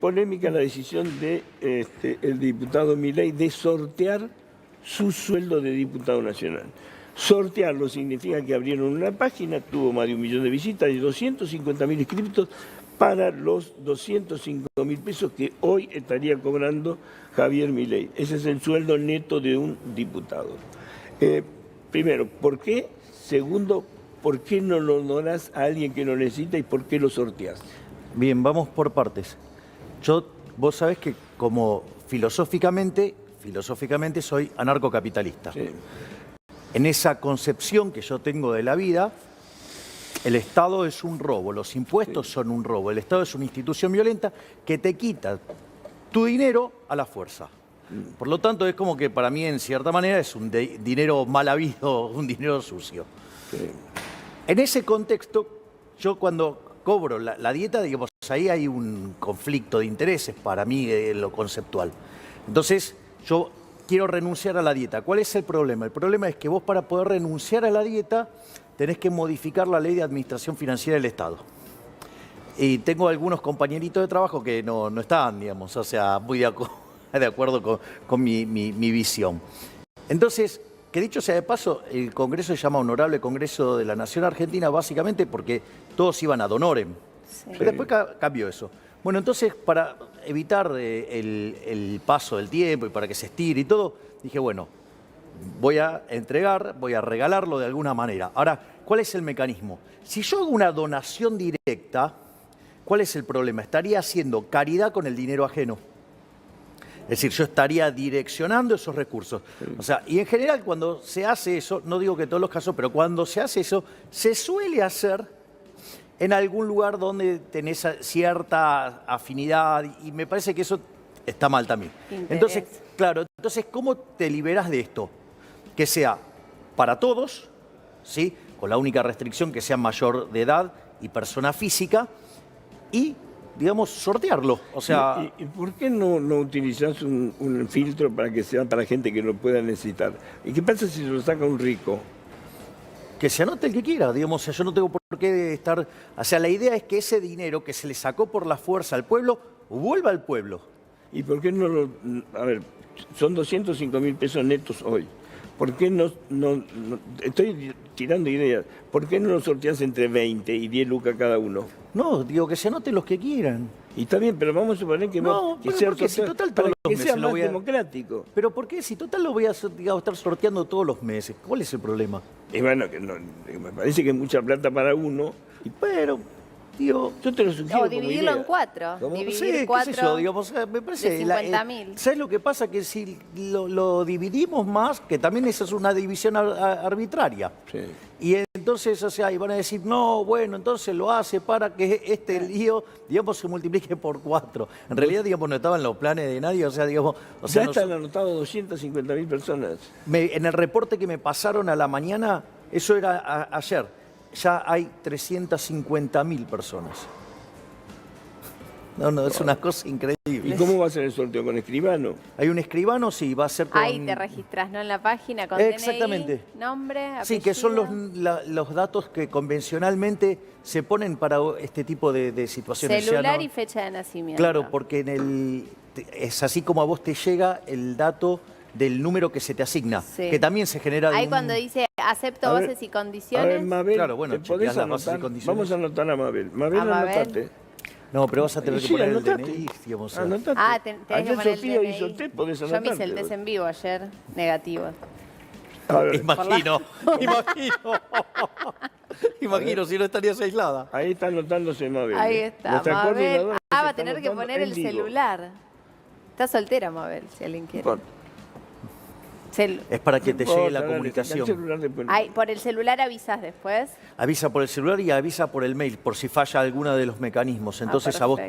polémica la decisión de el diputado Milei de sortear su sueldo de diputado nacional. Sortearlo significa que abrieron una página, tuvo más de 1 millón de visitas y 250.000 inscriptos para los 205.000 pesos que hoy estaría cobrando Javier Milei. Ese es el sueldo neto de un diputado. Primero, ¿por qué? Segundo, ¿por qué no lo donás a alguien que lo necesita y por qué lo sorteás? Bien, vamos por partes. Vos sabés que como filosóficamente soy anarcocapitalista. Sí. En esa concepción que yo tengo de la vida, el Estado es un robo, los impuestos son un robo, el Estado es una institución violenta que te quita tu dinero a la fuerza. Por lo tanto, es como que para mí, en cierta manera, es un dinero mal habido, un dinero sucio. Sí. En ese contexto, yo cuando cobro la dieta, digamos, ahí hay un conflicto de intereses para mí en lo conceptual. Entonces, yo quiero renunciar a la dieta. ¿Cuál es el problema? El problema es que vos, para poder renunciar a la dieta, tenés que modificar la ley de administración financiera del Estado. Y tengo algunos compañeritos de trabajo que no están, digamos, o sea, muy de acuerdo con mi visión. Entonces, que dicho sea de paso, el Congreso se llama Honorable Congreso de la Nación Argentina, básicamente porque todos iban ad honorem. Sí. Pero después cambió eso. Bueno, entonces, para evitar el paso del tiempo y para que se estire y todo, dije, bueno, voy a regalarlo de alguna manera. Ahora, ¿cuál es el mecanismo? Si yo hago una donación directa, ¿cuál es el problema? Estaría haciendo caridad con el dinero ajeno. Es decir, yo estaría direccionando esos recursos. O sea, y en general cuando se hace eso, no digo que en todos los casos, pero cuando se hace eso, se suele hacer en algún lugar donde tenés cierta afinidad y me parece que eso está mal también. Entonces, claro, ¿cómo te liberas de esto? Que sea para todos, ¿sí? Con la única restricción que sea mayor de edad y persona física y, digamos, sortearlo. O sea, ¿Y por qué no utilizás un filtro para que sea para gente que lo pueda necesitar? ¿Y qué pasa si se lo saca un rico? Que se anote el que quiera, digamos, o sea, yo no tengo por qué estar... O sea, la idea es que ese dinero que se le sacó por la fuerza al pueblo, vuelva al pueblo. ¿Y por qué no lo...? A ver, son 205.000 pesos netos hoy. ¿Por qué no, estoy tirando ideas, ¿por qué no lo sorteas entre 20 y 10 lucas cada uno? No, digo que se anoten los que quieran. Y está bien, pero vamos a suponer que, si total todos los meses sea más democrático. Pero ¿por qué? Si total lo voy a estar sorteando todos los meses, ¿cuál es el problema? Y bueno, me parece que es mucha plata para uno, pero... Digo, yo te lo sugiero. No, dividirlo en 4. Dividir 4 qué sé yo, digamos, me parece, de 50.000. ¿Sabes lo que pasa? Que si lo dividimos más, que también esa es una división arbitraria. Sí. Y entonces, o sea, y van a decir, no, bueno, entonces lo hace para que este lío, digamos, se multiplique por 4. En realidad, digamos, no estaba en los planes de nadie, o sea, digamos... Ya están anotados 250.000 personas. En el reporte que me pasaron a la mañana, eso era ayer, ya hay 350.000 personas. No, es una cosa increíble. ¿Y cómo va a ser el sorteo? ¿Con escribano? Hay un escribano, sí, va a ser con... Ahí te registras, ¿no? En la página, con exactamente. DNI, nombre, apellido. Sí, que son los datos que convencionalmente se ponen para este tipo de situaciones. Celular, o sea, ¿no? Y fecha de nacimiento. Claro, porque es así como a vos te llega el dato del número que se te asigna, sí, que también se genera... Ahí cuando dice acepto bases y condiciones... A ver, Mabel, claro, bueno, ¿podés anotar? Vamos a anotar a Mabel. Mabel, anotate. No, pero vas a tener que poner el DNI, digamos. Anotate. Tenés que poner el DNI. Hizo test, podés anotarte. Yo me hice el test en vivo ayer, negativo. Imagino, si no estarías aislada. Ahí está anotándose Mabel. Ahí está, Mabel. Va a tener que poner el celular. Está soltera, Mabel, si alguien quiere. Es para que te llegue la comunicación. Por el celular avisas después. Avisa por el celular y avisa por el mail, por si falla alguno de los mecanismos. Entonces a vos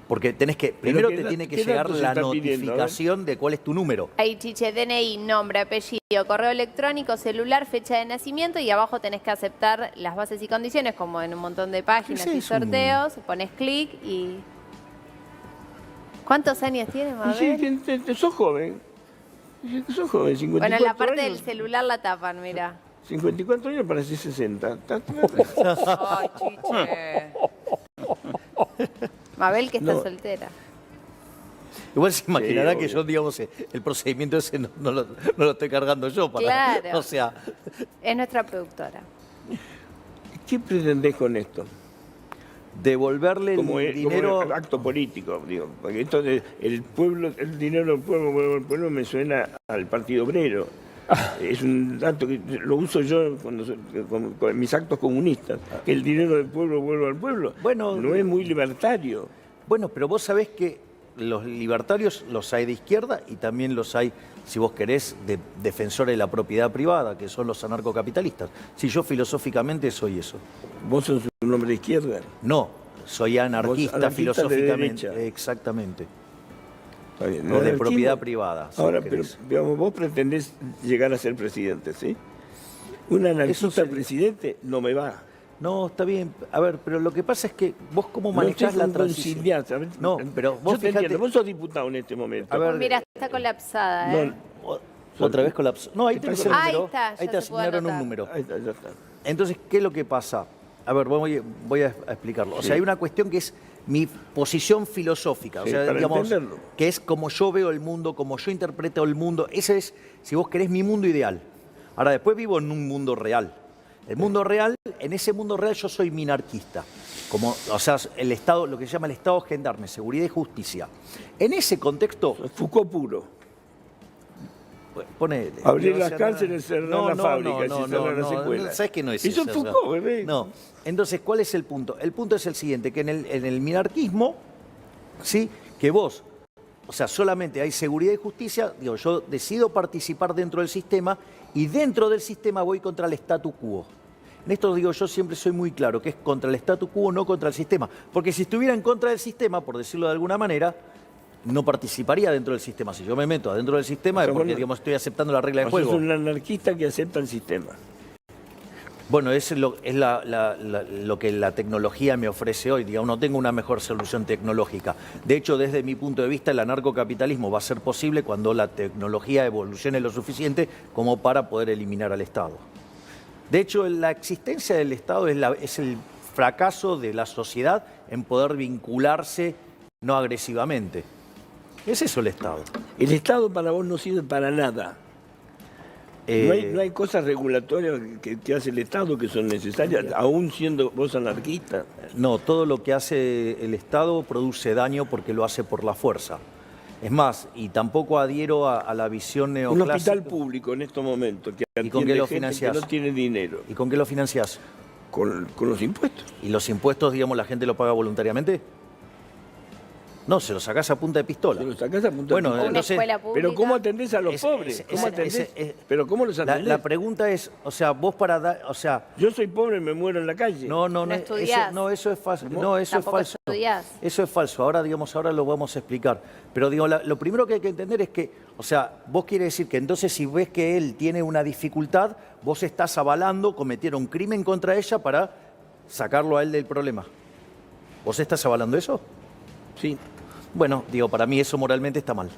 porque tenés que... Primero te tiene que llegar la notificación de cuál es tu número. Ahí, Chiche, DNI, nombre, apellido, correo electrónico, celular, fecha de nacimiento y abajo tenés que aceptar las bases y condiciones, como en un montón de páginas y sorteos. Pones clic y... ¿Cuántos años tienes, Mabel? Sí, sos joven. Sos joven, 54 bueno, en la parte años. del celular la tapan, mira. 54 años parece 60. Ay, Chiche. Mabel, que está soltera. Igual se imaginará que obvio. yo, digamos, el procedimiento ese no lo estoy cargando yo. Claro. O sea, Es nuestra productora. ¿Qué pretendés con esto? devolverle Como el dinero... como acto político, digo, porque esto de el pueblo, el dinero del pueblo, vuelve al pueblo, me suena al Partido Obrero. Es un dato que lo uso yo con mis actos comunistas, que el dinero del pueblo vuelve al pueblo. Bueno, no es muy libertario. Bueno, pero vos sabés que los libertarios los hay de izquierda y también los hay, si vos querés, de defensores de la propiedad privada, que son los anarcocapitalistas. Si yo filosóficamente soy eso. ¿Vos sos un hombre de izquierda? No, soy anarquista, Vos anarquista de filosóficamente. derecha. Exactamente. Está bien, O de anarquismo. propiedad privada. Si Ahora, vos pero querés. digamos, vos pretendés llegar a ser presidente, ¿sí? Un anarquista sería- presidente no me va. No, está bien. A ver, pero lo que pasa es que vos cómo No manejás sé la cómo transición. conciliar, ¿sabes? No, pero vos Yo te fijate... entiendo, vos sos diputado en este momento. A ver, Mira, está colapsada, ¿eh? Otra vez colapsó. No, ahí tenés el Ahí número. está, Ahí ya te se pudo asignaron un anotar. número. Ahí está, ya está. Entonces, ¿qué es lo que pasa? A ver, voy a explicarlo. O sea, hay una cuestión que es mi posición filosófica, o Sí, sea, para digamos, entenderlo. que es como yo veo el mundo, como yo interpreto el mundo. Ese es, si vos querés, mi mundo ideal. Ahora, después vivo en un mundo real. El mundo real, en ese mundo real yo soy minarquista. Como, o sea, el Estado, lo que se llama el Estado gendarme, seguridad y justicia. En ese contexto, Foucault puro. pone... Abrir o las sea, cárceles, cerrar las fábricas y cerrar las escuelas. ¿Sabes que no es Eso eso? es Foucault, bebé. No. Entonces, ¿cuál es el punto? El punto es el siguiente, que en el minarquismo, ¿sí? Que vos, o sea, solamente hay seguridad y justicia, digo, yo decido participar dentro del sistema y dentro del sistema voy contra el statu quo. En esto digo, yo siempre soy muy claro, que es contra el statu quo, no contra el sistema. Porque si estuviera en contra del sistema, por decirlo de alguna manera, no participaría dentro del sistema. Si yo me meto adentro del sistema O sea, es porque, bueno, digamos, estoy aceptando la regla de Vos sos juego. un anarquista que acepta el sistema. Bueno, es lo que la tecnología me ofrece hoy. Digamos, no tengo una mejor solución tecnológica. De hecho, desde mi punto de vista, el anarcocapitalismo va a ser posible cuando la tecnología evolucione lo suficiente como para poder eliminar al Estado. De hecho, la existencia del Estado es el fracaso de la sociedad en poder vincularse no agresivamente. Es eso el Estado. El Estado para vos no sirve para nada. No hay cosas regulatorias que hace el Estado que son necesarias, aún siendo vos anarquista. No, todo lo que hace el Estado produce daño porque lo hace por la fuerza. Es más, y tampoco adhiero a la visión Un neoclásica. hospital público en estos momentos que ¿Y con qué atiende lo gente financiás? que no tiene dinero, ¿Y con qué lo financiás? con los impuestos. ¿Y los impuestos, digamos, la gente lo paga voluntariamente? No, se lo sacás a punta de pistola. Se lo sacás a punta Bueno, de pistola. Una entonces, escuela pública. Pero ¿cómo atendés a los Es- pobres? es- ¿Cómo es- atendés? es- ¿Pero cómo los atendés? La pregunta es, o sea, vos para dar, o sea, Yo soy pobre y me muero en la calle. no, No estudiás. eso es falso. No, eso es Tampoco falso. estudiás. Eso es falso. Ahora, digamos, ahora lo vamos a explicar. Pero, digo, lo primero que hay que entender es que, o sea, vos quiere decir que entonces si ves que él tiene una dificultad, vos estás avalando cometer un crimen contra ella para sacarlo a él del problema. ¿Vos estás avalando eso? Sí. Bueno, digo, para mí eso moralmente está mal.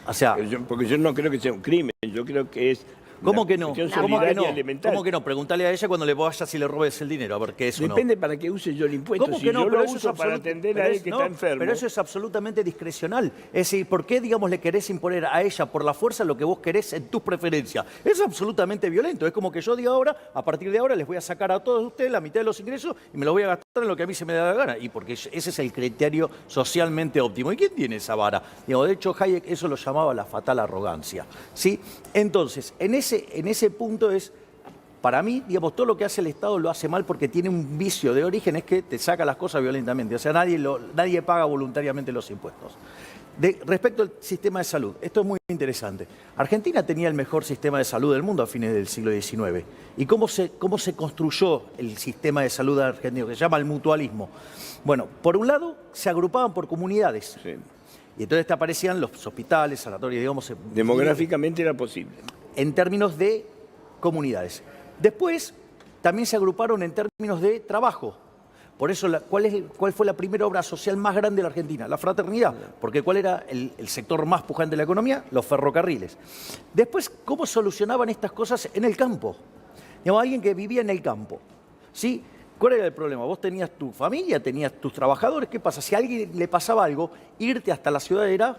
O sea, Porque yo no creo que sea un crimen, yo creo que es ¿cómo una que no? cuestión ¿Cómo que solidaria no? elemental. ¿Cómo que no? Pregúntale a ella cuando le vayas y le robes el dinero, a ver qué es o no. Depende para qué use yo el impuesto. ¿Cómo Si que no? yo Pero lo eso es uso para absolut- atender pero a él es- que no, está enfermo. Pero eso es absolutamente discrecional. Es decir, ¿por qué, digamos, le querés imponer a ella por la fuerza lo que vos querés en tus preferencias? Es absolutamente violento. Es como que yo diga ahora, a partir de ahora les voy a sacar a todos ustedes la mitad de los ingresos y me los voy a gastar en lo que a mí se me da la gana. Y porque ese es el criterio socialmente óptimo. ¿Y quién tiene esa vara? Digo, de hecho, Hayek eso lo llamaba la fatal arrogancia. ¿Sí? Entonces, en ese punto es... Para mí, digamos, todo lo que hace el Estado lo hace mal porque tiene un vicio de origen, es que te saca las cosas violentamente. O sea, nadie paga voluntariamente los impuestos. Respecto al sistema de salud, esto es muy interesante. Argentina tenía el mejor sistema de salud del mundo a fines del siglo XIX. ¿Y cómo se construyó el sistema de salud argentino, que se llama el mutualismo? Bueno, por un lado, se agrupaban por comunidades. Sí. Y entonces te aparecían los hospitales, sanatorios, digamos... Demográficamente era posible. En términos de comunidades. Después, también se agruparon en términos de trabajo. Por eso, ¿cuál fue la primera obra social más grande de la Argentina? La fraternidad. Porque ¿cuál era el sector más pujante de la economía? Los ferrocarriles. Después, ¿cómo solucionaban estas cosas en el campo? Digamos, alguien que vivía en el campo, ¿sí? ¿Cuál era el problema? Vos tenías tu familia, tenías tus trabajadores. ¿Qué pasa? Si a alguien le pasaba algo, irte hasta la ciudad era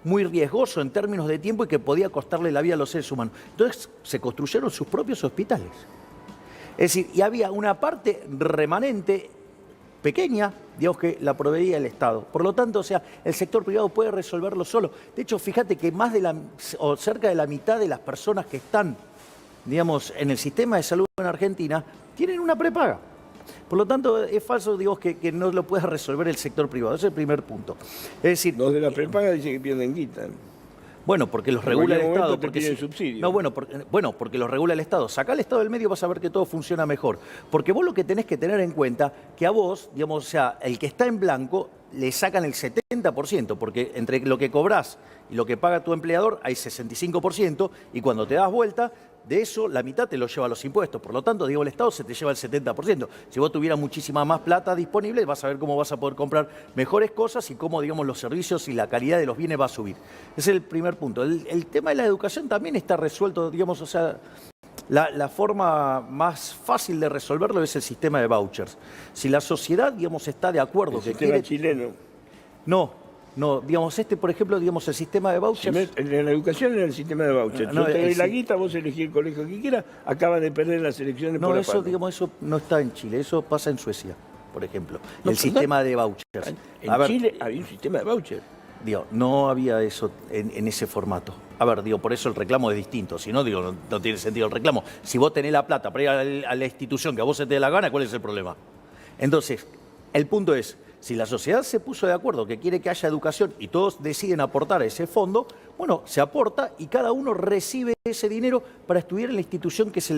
muy riesgoso en términos de tiempo y que podía costarle la vida a los seres humanos. Entonces se construyeron sus propios hospitales. Es decir, y había una parte remanente pequeña, digamos, que la proveía el Estado. Por lo tanto, o sea, el sector privado puede resolverlo solo. De hecho, fíjate que más de o cerca de la mitad de las personas que están, digamos, en el sistema de salud en Argentina tienen una prepaga. Por lo tanto, es falso, digamos, que no lo pueda resolver el sector privado. Ese es el primer punto. Es decir, Los de la prepaga dicen que pierden guita. bueno, porque los En regula el cualquier Estado. momento te Porque piden subsidio. No, bueno, porque los regula el Estado. Sacá el Estado del medio, vas a ver que todo funciona mejor. Porque vos lo que tenés que tener en cuenta, que a vos, digamos, o sea, el que está en blanco, le sacan el 70%, porque entre lo que cobrás y lo que paga tu empleador hay 65%, y cuando te das vuelta, de eso la mitad te lo lleva a los impuestos. Por lo tanto, digo, el Estado se te lleva el 70%. Si vos tuvieras muchísima más plata disponible, vas a ver cómo vas a poder comprar mejores cosas y cómo, digamos, los servicios y la calidad de los bienes va a subir. Ese es el primer punto. El tema de la educación también está resuelto, digamos, o sea, la forma más fácil de resolverlo es el sistema de vouchers. Si la sociedad, digamos, está de acuerdo El que sistema quiere... chileno. No, digamos, por ejemplo, digamos, el sistema de vouchers... En la educación era el sistema de vouchers. No, Yo te doy la sí. guita, vos elegís el colegio que quieras, acaban de perder las elecciones No, por eso, aparte. digamos, eso no está en Chile, eso pasa en Suecia, por ejemplo. No, el sistema de vouchers. En A ver, Chile había un sistema de vouchers. digo, no había eso en ese formato. A ver, digo, por eso el reclamo es distinto. Si no, digo, no tiene sentido el reclamo. Si vos tenés la plata para ir a la institución que a vos se te dé la gana, ¿cuál es el problema? Entonces, el punto es, si la sociedad se puso de acuerdo que quiere que haya educación y todos deciden aportar a ese fondo, bueno, se aporta y cada uno recibe ese dinero para estudiar en la institución que se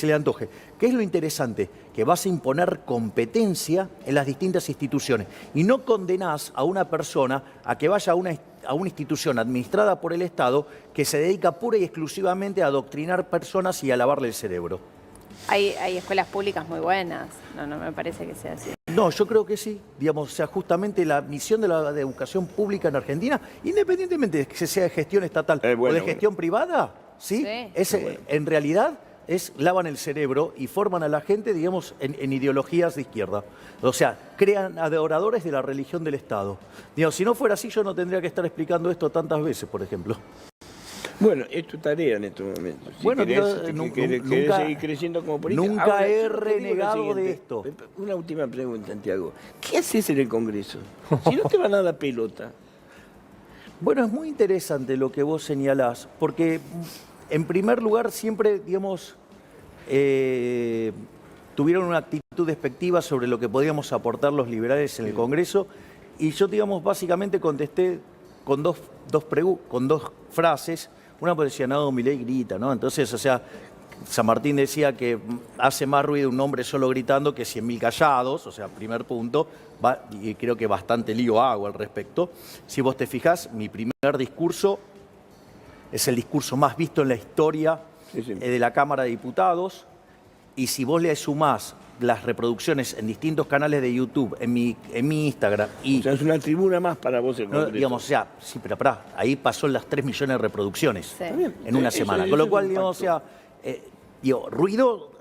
le antoje. ¿Qué es lo interesante? Que vas a imponer competencia en las distintas instituciones y no condenás a una persona a que vaya a una institución administrada por el Estado que se dedica pura y exclusivamente a adoctrinar personas y a lavarle el cerebro. Hay escuelas públicas muy buenas. No me parece que sea así. No, yo creo que sí. Digamos, o sea, justamente la misión de la educación pública en Argentina, independientemente de que sea de gestión estatal o de gestión privada, ¿sí? En realidad lavan el cerebro y forman a la gente, digamos, en ideologías de izquierda. O sea, crean adoradores de la religión del Estado. Digamos, si no fuera así, yo no tendría que estar explicando esto tantas veces, por ejemplo. Bueno, es tu tarea en estos momentos. Si Bueno, querés nunca seguir creciendo como política. nunca Ahora, he yo te digo lo renegado siguiente. de esto. Una última pregunta, Santiago. ¿Qué haces en el Congreso? Si no te van a dar pelota. Bueno, es muy interesante lo que vos señalás, porque en primer lugar siempre, digamos, tuvieron una actitud despectiva sobre lo que podíamos aportar los liberales en el Congreso, y yo, digamos, básicamente contesté con dos frases. Una pues decía, no, Milei grita, ¿no? Entonces, o sea, San Martín decía que hace más ruido un hombre solo gritando que 100.000 callados, o sea, primer punto, y creo que bastante lío hago al respecto. Si vos te fijás, mi primer discurso es el discurso más visto en la historia de la Cámara de Diputados, y si vos le sumás las reproducciones en distintos canales de YouTube, en mi Instagram y... O sea, es una tribuna más para vos el No, Congreso. digamos, o sea, sí, pero pará, ahí pasó las 3 millones de reproducciones Sí. en una Eso- semana. eso Con lo es cual, un digamos, o sea, ruido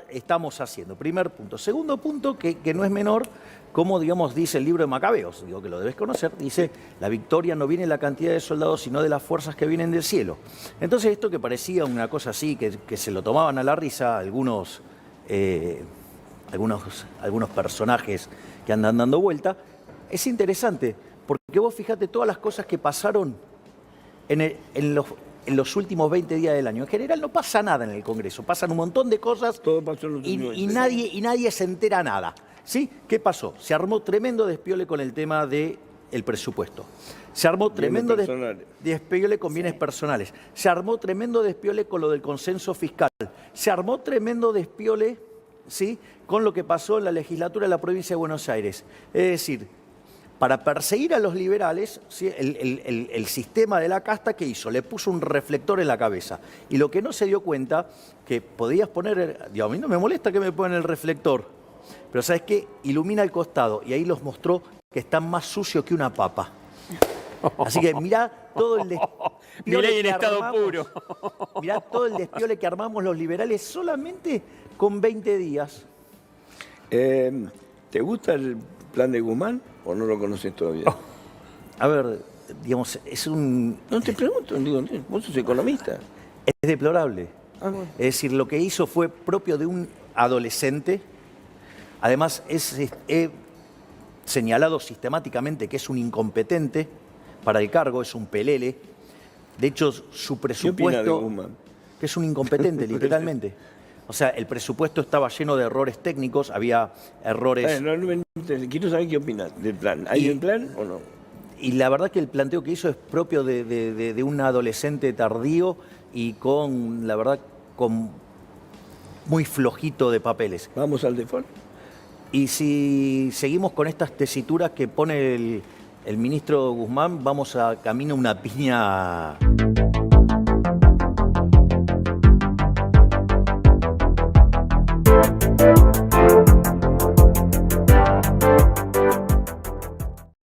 estamos haciendo. Primer punto. Segundo punto, que no es menor, como, digamos, dice el libro de Macabeos, digo que lo debes conocer, dice, la victoria no viene de la cantidad de soldados, sino de las fuerzas que vienen del cielo. Entonces, esto que parecía una cosa así, que se lo tomaban a la risa algunos personajes que andan dando vuelta, es interesante, porque vos fíjate todas las cosas que pasaron en los últimos 20 días del año. En general no pasa nada en el Congreso, pasan un montón de cosas Todo pasó en los y últimos 20 días. nadie se entera nada. ¿Sí? ¿Qué pasó? Se armó tremendo despiole con el tema del presupuesto. Se armó tremendo personales. despiole con bienes personales. Se armó tremendo despiole con lo del consenso fiscal. Se armó tremendo despiole, ¿sí?, con lo que pasó en la legislatura de la provincia de Buenos Aires. Es decir, para perseguir a los liberales, ¿sí?, el sistema de la casta, ¿qué hizo? Le puso un reflector en la cabeza. Y lo que no se dio cuenta, que podías poner, digo, a mí no me molesta que me pongan el reflector, pero ¿sabes qué? Ilumina el costado, y ahí los mostró que están más sucios que una papa. Así que mirá todo el despiole Milei en que estado armamos, puro. Mirá todo el despiole que armamos los liberales solamente con 20 días. ¿Te gusta el plan de Guzmán o no lo conoces todavía? A ver, digamos, es No te pregunto, digo, vos sos economista. es deplorable. Ah, bueno. Es decir, lo que hizo fue propio de un adolescente. Además, he señalado sistemáticamente que es un incompetente para el cargo, es un pelele. De hecho, su ¿Qué opina de presupuesto, Guzmán? que es un incompetente, literalmente. O sea, el presupuesto estaba lleno de errores técnicos, había errores. Quiero saber qué opinas del plan. ¿Hay un plan o no? Y la verdad que el planteo que hizo es propio de un adolescente tardío y con, la verdad, con muy flojito de papeles. ¿Vamos al default? Y si seguimos con estas tesituras que pone el ministro Guzmán, vamos a camino a una piña